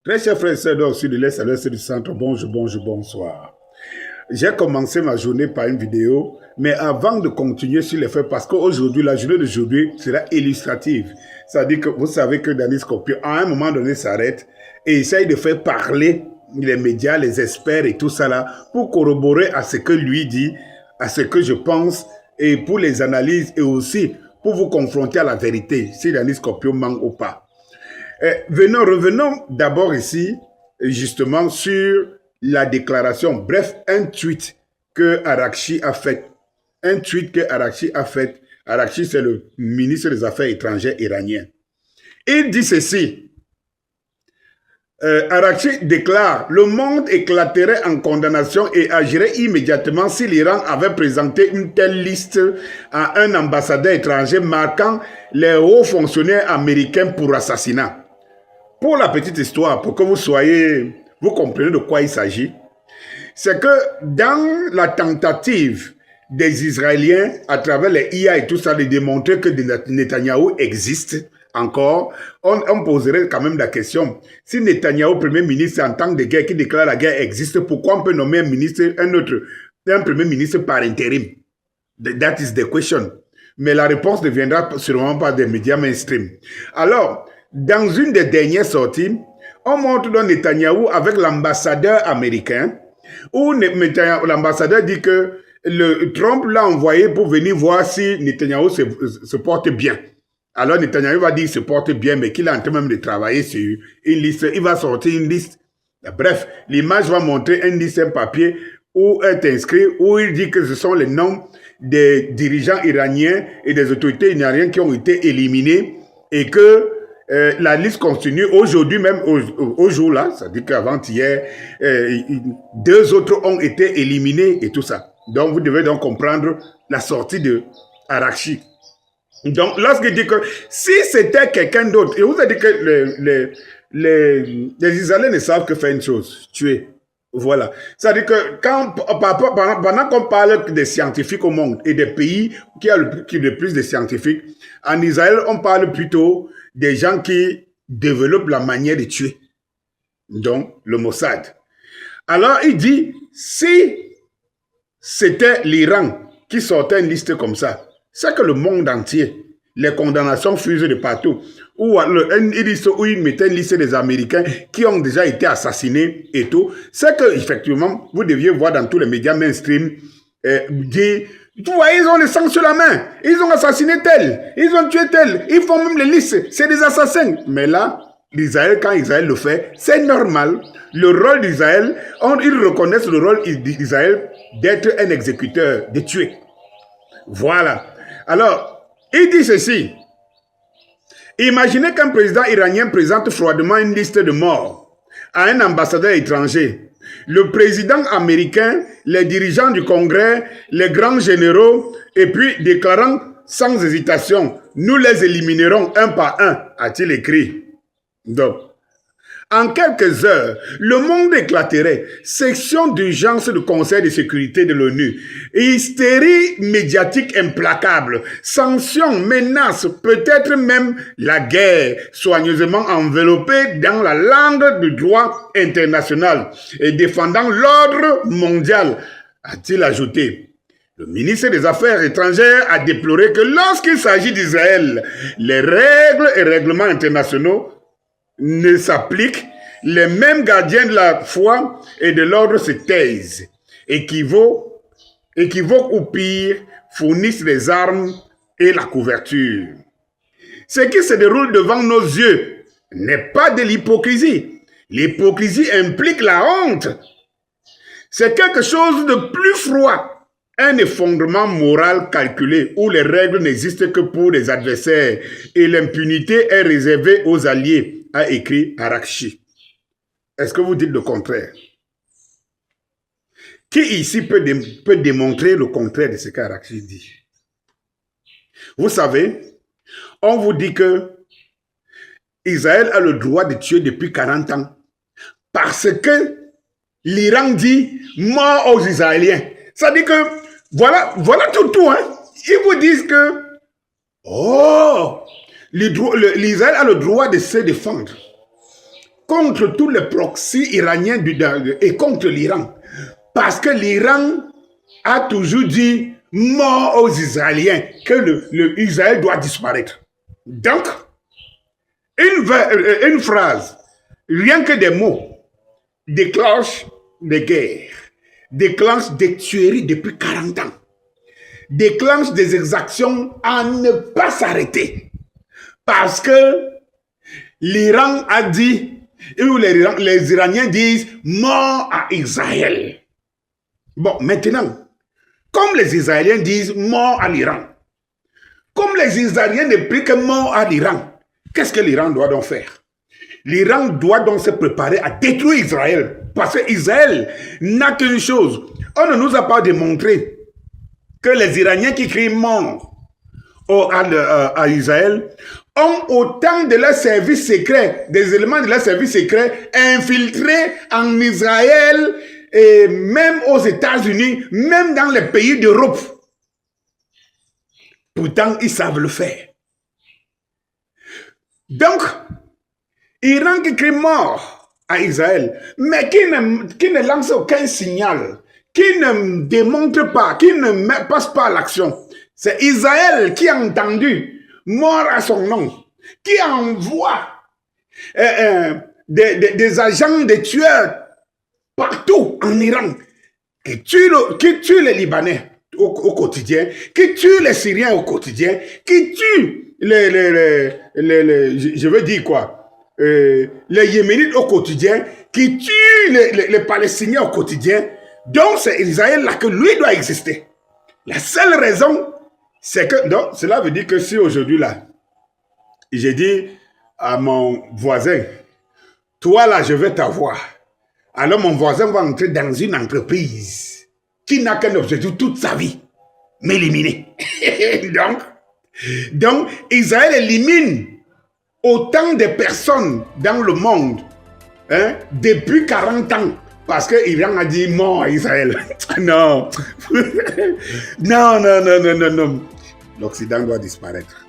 Très chers frères et sœurs d'Or Sud de l'Est à l'Ouest du Centre, bonjour, bonsoir. J'ai commencé ma journée par une vidéo, mais avant de continuer sur les faits, parce qu'aujourd'hui, la journée d'aujourd'hui sera illustrative. C'est-à-dire que vous savez que Danny Scorpion, à un moment donné, s'arrête et essaye de faire parler les médias, les experts et tout ça là, pour corroborer à ce que lui dit, à ce que je pense, et pour les analyses, et aussi pour vous confronter à la vérité, si Danny Scorpion manque ou pas. Revenons d'abord ici, justement, sur la déclaration, bref, un tweet que Arakchi a fait. Un tweet que Arakchi a fait. Arakchi, c'est le ministre des Affaires étrangères iranien. Il dit ceci. Arakchi déclare « Le monde éclaterait en condamnation et agirait immédiatement si l'Iran avait présenté une telle liste à un ambassadeur étranger marquant les hauts fonctionnaires américains pour assassinat. » Pour la petite histoire, pour que vous compreniez de quoi il s'agit, c'est que dans la tentative des Israéliens, à travers les IA et tout ça, de démontrer que Netanyahou existe encore, on poserait quand même la question, si Netanyahou, premier ministre en temps de guerre, qui déclare la guerre existe, pourquoi on peut nommer un premier ministre par intérim? That is the question. Mais la réponse ne viendra sûrement pas des médias mainstream. Alors, dans une des dernières sorties, on montre donc Netanyahou avec l'ambassadeur américain, où l'ambassadeur dit que Trump l'a envoyé pour venir voir si Netanyahou se porte bien. Alors Netanyahou va dire qu'il se porte bien, mais qu'il est en train même de travailler sur une liste. Il va sortir une liste. Bref, l'image va montrer une liste, un papier où est inscrit, où il dit que ce sont les noms des dirigeants iraniens et des autorités iraniennes qui ont été éliminés et que la liste continue aujourd'hui même au jour là, c'est-à-dire qu'avant-hier, 2 autres ont été éliminés et tout ça. Donc vous devez donc comprendre la sortie de Arakchi. Donc lorsqu'il dit que si c'était quelqu'un d'autre, et vous avez dit que les Israéliens ne savent que faire une chose, tuer. Voilà. C'est-à-dire que pendant qu'on parle des scientifiques au monde et des pays qui ont le plus de scientifiques, en Israël, on parle plutôt des gens qui développent la manière de tuer. Donc, le Mossad. Alors, il dit, si c'était l'Iran qui sortait une liste comme ça, c'est que le monde entier, les condamnations fusent de partout. Ou il mettait une liste des Américains qui ont déjà été assassinés et tout. C'est que, effectivement, vous deviez voir dans tous les médias mainstream dire, tu vois, ils ont le sang sur la main, ils ont assassiné tel, ils ont tué tel, ils font même les listes, c'est des assassins. Mais là, l'Israël, quand Israël le fait, c'est normal. Le rôle d'Israël, ils reconnaissent le rôle d'Israël d'être un exécuteur, de tuer. Voilà. Alors, il dit ceci. Imaginez qu'un président iranien présente froidement une liste de morts à un ambassadeur étranger. Le président américain, les dirigeants du Congrès, les grands généraux, et puis déclarant sans hésitation, nous les éliminerons un par un, a-t-il écrit. Donc, en quelques heures, le monde éclaterait. Section d'urgence du Conseil de sécurité de l'ONU. Hystérie médiatique implacable. Sanctions, menaces, peut-être même la guerre, soigneusement enveloppée dans la langue du droit international et défendant l'ordre mondial, a-t-il ajouté. Le ministre des Affaires étrangères a déploré que lorsqu'il s'agit d'Israël, les règles et règlements internationaux ne s'appliquent, les mêmes gardiens de la foi et de l'ordre se taisent, équivoquent ou pire, fournissent les armes et la couverture. Ce qui se déroule devant nos yeux n'est pas de l'hypocrisie. L'hypocrisie implique la honte. C'est quelque chose de plus froid. Un effondrement moral calculé où les règles n'existent que pour les adversaires et l'impunité est réservée aux alliés, a écrit Arakchi. Est-ce que vous dites le contraire? Qui ici peut démontrer le contraire de ce qu'Arakchi dit? Vous savez, on vous dit que Israël a le droit de tuer depuis 40 ans parce que l'Iran dit mort aux Israéliens. Ça dit que voilà tout, hein. Ils vous disent que l'Israël a le droit de se défendre. contre tous les proxys iraniens et contre l'Iran. Parce que l'Iran a toujours dit mort aux Israéliens, que le Israël doit disparaître. Donc, une phrase, rien que des mots, déclenche des guerres, déclenche des tueries depuis 40 ans, déclenche des exactions à ne pas s'arrêter. Parce que l'Iran a dit, ou les Iraniens disent mort à Israël. Bon, maintenant, comme les Israéliens disent mort à l'Iran, comme les Israéliens ne prient que mort à l'Iran, qu'est-ce que l'Iran doit donc faire? L'Iran doit donc se préparer à détruire Israël. Parce que Israël n'a qu'une chose. On ne nous a pas démontré que les Iraniens qui crient mort à Israël ont autant de leurs services secrets, des éléments de leurs services secrets infiltrés en Israël et même aux États-Unis, même dans les pays d'Europe. Pourtant, ils savent le faire. Donc, Iran qui crie mort à Israël, mais qui ne lance aucun signal, qui ne démontre pas, qui ne passe pas à l'action. C'est Israël qui a entendu mort à son nom, qui envoie des agents, des tueurs partout en Iran, qui tuent les Libanais au quotidien, qui tuent les Syriens au quotidien, qui tuent je veux dire quoi, les Yéménites au quotidien, qui tuent les Palestiniens au quotidien. Donc c'est Israël là que lui doit exister. La seule raison, c'est que, donc cela veut dire que si aujourd'hui là, j'ai dit à mon voisin, toi là je vais t'avoir, alors mon voisin va entrer dans une entreprise qui n'a qu'un objectif toute sa vie, m'éliminer. donc Israël élimine autant de personnes dans le monde, hein, depuis 40 ans, parce que l'Iran a dit mort à Israël. Non. Non. L'Occident doit disparaître.